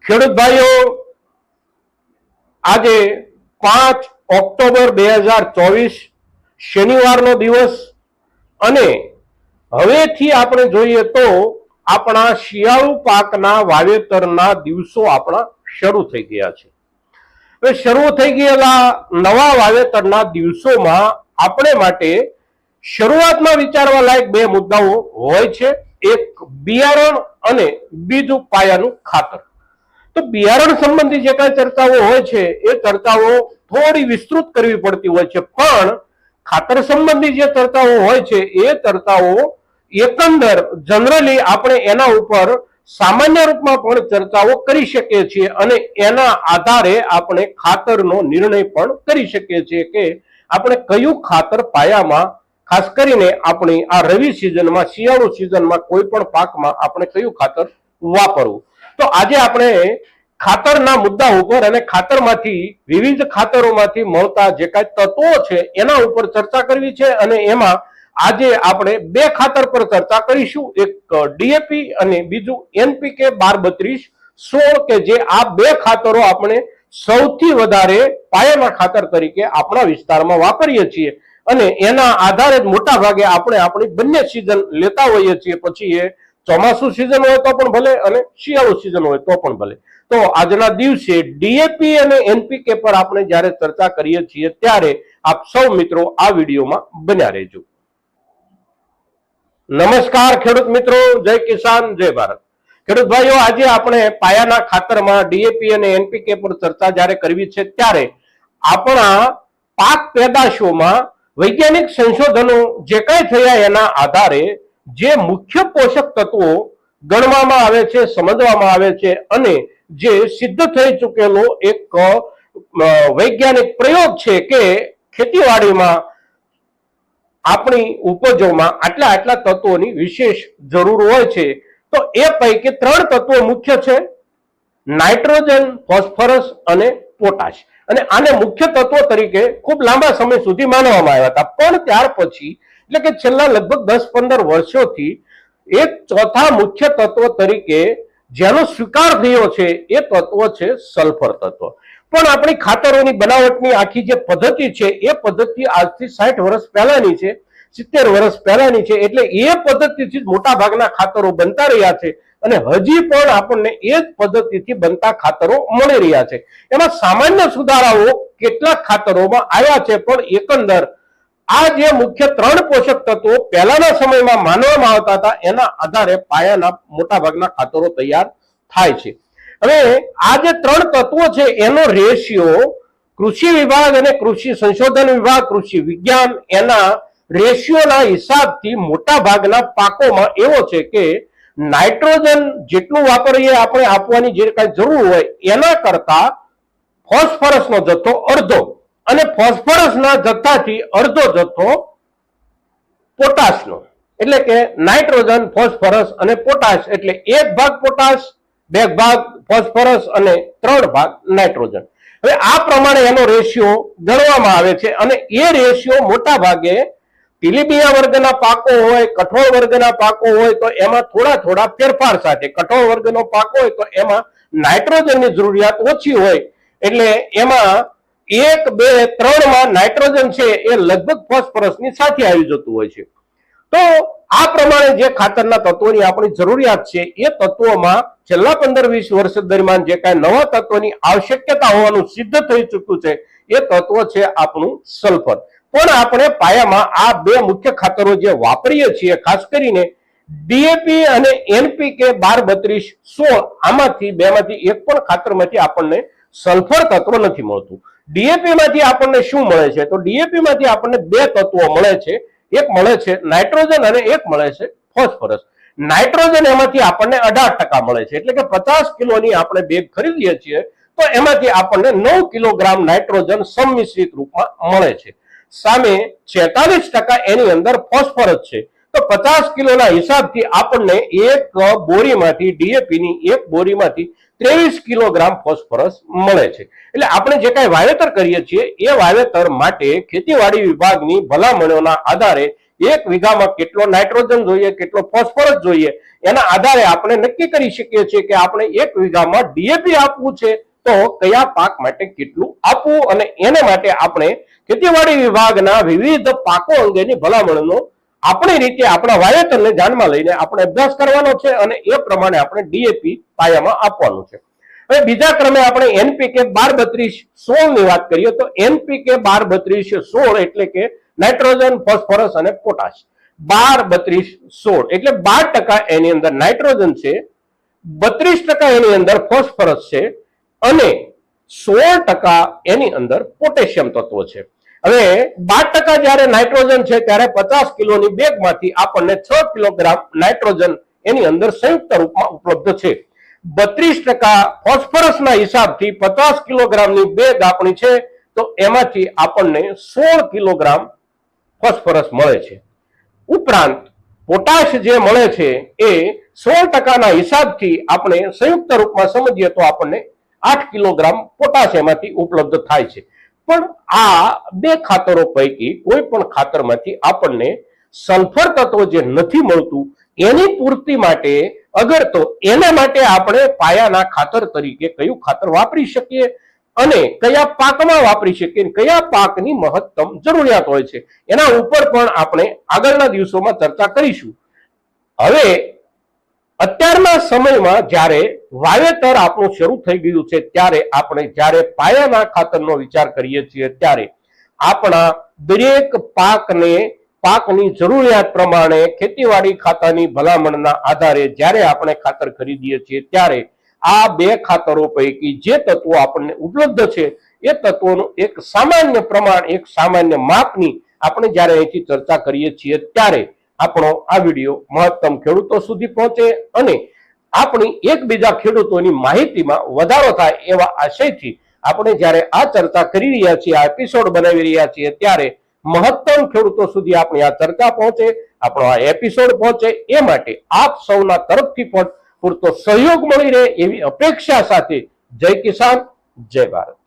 ખેડૂત ભાઈઓ, આજે 5 ઓક્ટોબર 2024 શનિવારનો દિવસ અને હવેથી આપણે જોઈએ તો આપણા શિયાળુ પાકના વાવેતરના દિવસો આપણા શરૂ થઈ ગયા છે. હવે શરૂ થઈ ગયેલા નવા વાવેતરના દિવસોમાં આપણે માટે શરૂઆતમાં વિચારવા લાયક બે મુદ્દાઓ હોય છે. એક બિયારણ અને બીજું પાયાનું ખાતર. તો બિયારણ સંબંધી જે કાંઈ ચર્ચાઓ હોય છે એ ચર્ચાઓ થોડી વિસ્તૃત કરવી પડતી હોય છે, પણ ખાતર સંબંધી જે ચર્ચાઓ હોય છે એ ચર્ચાઓ એકંદર જનરલી આપણે એના ઉપર સામાન્ય રૂપમાં પણ ચર્ચાઓ કરી શકીએ છીએ અને એના આધારે આપણે ખાતરનો નિર્ણય પણ કરી શકીએ છીએ કે આપણે કયું ખાતર પાયામાં, ખાસ કરીને આપણી આ રવિ સિઝનમાં, શિયાળુ સિઝનમાં કોઈ પણ પાકમાં આપણે કયું ખાતર વાપરવું. તો આજે આપણે ખાતરના મુદ્દા ઉપર અને ખાતરમાંથી, વિવિધ ખાતરોમાંથી મળતા જે કાંઈ તત્વો છે એના ઉપર ચર્ચા કરવી છે. અને એમાં આજે આપણે બે ખાતર પર ચર્ચા કરીશું, એક ડીએપી અને બીજું NPK 12-32-16, કે જે આ બે ખાતરો આપણે સૌથી વધારે પાયાના ખાતર તરીકે આપણા વિસ્તારમાં વાપરીએ છીએ અને એના આધારે જ મોટા ભાગે આપણે આપણી બંને સિઝન લેતા હોઈએ છીએ. પછી એ ચોમાસુ સિઝન હોય તો પણ ભલે અને શિયાળુ સિઝન હોય તો પણ ભલે. તો આજના દિવસે ડીએપી અને NPK પર આપણે જ્યારે ચર્ચા કરીએ છીએ ત્યારે આપ સૌ મિત્રો આ વિડીયોમાં બન્યા રહેજો. નમસ્કાર ખેડૂત મિત્રો, જય કિસાન, જય ભારત. ખેડૂત ભાઈઓ, આજે આપણે પાયાના ખાતરમાં ડીએપી અને NPK પર ચર્ચા જ્યારે કરવી છે ત્યારે આપણા પાક પેદાશોમાં વૈજ્ઞાનિક સંશોધનો જે કાંઈ થયા એના આધારે જે મુખ્ય પોષક તત્વો ગણવામાં આવે છે, સમજવામાં આવે છે અને જે સિદ્ધ થઈ ચૂકેલો એક વૈજ્ઞાનિક પ્રયોગ છે કે ખેતીવાડીમાં આપણી ઉપજોમાં આટલા આટલા તત્વોની વિશેષ જરૂર હોય છે. તો એ પૈકી 3 તત્વો મુખ્ય છે: નાઇટ્રોજન, ફોસ્ફરસ અને પોટાશ. અને આને મુખ્ય તત્વો તરીકે ખૂબ લાંબા સમય સુધી માનવામાં આવ્યા હતા, પણ ત્યાર પછી, એટલે કે છેલ્લા લગભગ 10-15 વર્ષોથી એક ચોથા મુખ્ય તત્વ તરીકે જેનો સ્વીકાર થયો છે એ તત્વ છે સલ્ફર તત્વ. પણ આપણી ખાતરોની બનાવટની આખી જે પદ્ધતિ છે એ પદ્ધતિ આજથી 60 વર્ષ પહેલાની છે, 70 વર્ષ પહેલાની છે. એટલે એ પદ્ધતિથી મોટા ભાગના ખાતરો બનતા રહ્યા છે અને હજી પણ આપણને એ જ પદ્ધતિથી બનતા ખાતરો મળી રહ્યા છે. એમાં સામાન્ય સુધારાઓ કેટલાક ખાતરોમાં આવ્યા છે, પણ એકંદર આ જે મુખ્ય 3 પોષક તત્વો પહેલાના સમયમાં માનવામાં આવતા હતા એના આધારે પાયાના મોટા ભાગના ખાતરો તૈયાર થાય છે. હવે આ જે 3 તત્વો છે એનો રેશિયો કૃષિ વિભાગ અને કૃષિ સંશોધન વિભાગ, કૃષિ વિજ્ઞાન, એના રેશિયોના હિસાબથી મોટા ભાગના પાકોમાં એવો છે કે નાઇટ્રોજન જેટલું વાપરીએ આપણે આપવાની જે કાંઈ જરૂર હોય એના કરતા ફોસ્ફરસનો જથ્થો અડધો અને ફોસ્ફરસના જથ્થાથી અડધો જથ્થો પોટાશનો, એટલે કે નાઇટ્રોજન, ફોસ્ફરસ અને પોટાશ, એટલે 1 ભાગ પોટાશ, 2 ભાગ ફોસ્ફરસ અને 3 ભાગ નાઇટ્રોજન. હવે આ પ્રમાણે એનો રેશિયો ગણવામાં આવે છે અને એ રેશિયો મોટા ભાગે તેલીબિયા વર્ગના પાકો હોય, કઠોળ વર્ગના પાકો હોય તો એમાં થોડા થોડા ફેરફાર સાથે, કઠોળ વર્ગનો પાક હોય તો એમાં નાઇટ્રોજનની જરૂરિયાત ઓછી હોય, એટલે એમાં 1, 2, 3 માં નાઇટ્રોજન છે એ લગભગ ફોસ્ફરસની સાથે આવી જતું હોય છે. તો આ પ્રમાણે જે ખાતરના તત્વોની આપણી જરૂરિયાત છે એ તત્વોમાં છેલ્લા 15-20 વર્ષ દરમિયાન જે કાંઈ નવા તત્વોની આવશ્યકતા હોવાનું સિદ્ધ થઈ ચૂક્યું છે એ તત્વ છે આપણું સલ્ફર. પણ આપણે પાયામાં આ બે મુખ્ય ખાતરો જે વાપરીએ છીએ, ખાસ કરીને ડીએપી અને NPK 12-32-16, આમાંથી બેમાંથી એક પણ ખાતરમાંથી આપણને સલ્ફર તત્વ નથી મળતું. ડીએપી માંથી આપણને શું મળે છે? તો ડીએપી માંથી આપણને 2 તત્વો મળે છે. એક મળે છે નાઇટ્રોજન અને એક મળે છે ફોસ્ફરસ. નાઇટ્રોજન એમાંથી આપણને 18% મળે છે, એટલે કે 50 કિલોની આપણે બેગ ખરીદીએ છીએ તો એમાંથી આપણને 9 કિલોગ્રામ નાઇટ્રોજન સંમિશ્રિત રૂપમાં મળે છે. સામે 46% એની અંદર ફોસ્ફરસ છે. તો 50 કિલોના હિસાબથી આપણને એક બોરીમાંથી, ડીએપી ની એક બોરીમાંથી 23 કિલોગ્રામ ફોસ્ફરસ મળે છે. એટલે આપણે જે કાંઈ વાવેતર કરીએ છીએ એ વાવેતર માટે ખેતીવાડી વિભાગની ભલામણોના આધારે એક વીઘામાં કેટલો નાઇટ્રોજન જોઈએ, કેટલો ફોસ્ફરસ જોઈએ, એના આધારે આપણે નક્કી કરી શકીએ છીએ કે આપણે એક વીઘામાં ડીએપી આપવું છે તો કયા પાક માટે કેટલું આપવું, અને એને માટે આપણે ખેતીવાડી વિભાગના વિવિધ પાકો અંગેની ભલામણનો આપણી રીતે આપણા વાવેતરને ધ્યાનમાં લઈને આપણે અભ્યાસ કરવાનો છે અને એ પ્રમાણે આપણે ડીએપી પાયામાં આપવાનું છે. હવે બીજા ક્રમે આપણે એનપીકે 12-32-16 ની વાત કરીએ તો એનપીકે 12-32-16 એટલે કે નાઇટ્રોજન, ફોસ્ફરસ અને પોટાશ. 12-32-16 એટલે 12% એની અંદર નાઇટ્રોજન છે, 32% એની અંદર ફોસ્ફરસ છે અને 16% એની અંદર પોટેશિયમ તત્વો છે. હવે 12% જયારે નાઇટ્રોજન છે ત્યારે 50 કિલોની બેગમાંથી આપણને 6 કિલોગ્રામ નાઇટ્રોજન એની અંદર સંયુક્ત રૂપમાં ઉપલબ્ધ છે. 32% ફોસ્ફરસના હિસાબથી 50 કિલોગ્રામની બેગ આપણી છે તો એમાંથી આપણને 16 કિલોગ્રામ ફોસ્ફરસ મળે છે. ઉપરાંત પોટાશ જે મળે છે એ 16%ના હિસાબથી આપણે સંયુક્ત રૂપમાં સમજીએ તો આપણને 8 કિલોગ્રામ પોટાશ એમાંથી ઉપલબ્ધ થાય છે. પણ આ બે ખાતરો પૈકી કોઈ પણ ખાતરમાંથી આપણને સલ્ફર તત્વ જે નથી મળતું એની પૂર્તિ માટે અગર તો એના માટે આપણે પાયાના ખાતર તરીકે કયું ખાતર વાપરી શકીએ અને કયા પાકમાં વાપરી શકીએ, કયા પાકની મહત્તમ જરૂરિયાત હોય છે, એના ઉપર પણ આપણે આગળના દિવસોમાં ચર્ચા કરીશું. હવે અત્યારના સમયમાં જ્યારે વાવેતર આપણું શરૂ થઈ ગયું છે ત્યારે આપણે જ્યારે પાયાના ખાતરનો વિચાર કરીએ છીએ ત્યારે આપણા દરેક પાકની જરૂરિયાત પ્રમાણે ખેતીવાડી ખાતાની ભલામણના આધારે જ્યારે આપણે ખાતર ખરીદીએ છીએ ત્યારે આ બે ખાતરો પૈકી જે તત્વો આપણને ઉપલબ્ધ છે એ તત્વોનું એક સામાન્ય પ્રમાણ, એક સામાન્ય માપની આપણે જ્યારે અહીંથી ચર્ચા કરીએ છીએ ત્યારે આપણો આ વિડીયો મહત્તમ ખેડૂતો સુધી પહોંચે અને આપણી એકબીજા ખેડૂતોની માહિતીમાં વધારો થાય એવા આશયથી આપણે જ્યારે આ ચર્ચા કરી રહ્યા છીએ, આ એપિસોડ બનાવી રહ્યા છીએ ત્યારે મહત્તમ ખેડૂતો સુધી આપણી આ ચર્ચા પહોંચે, આપણો આ એપિસોડ પહોંચે એ માટે આપ સૌના તરફથી પણ પૂરતો સહયોગ મળી રહે એવી અપેક્ષા સાથે જય કિસાન, જય ભારત.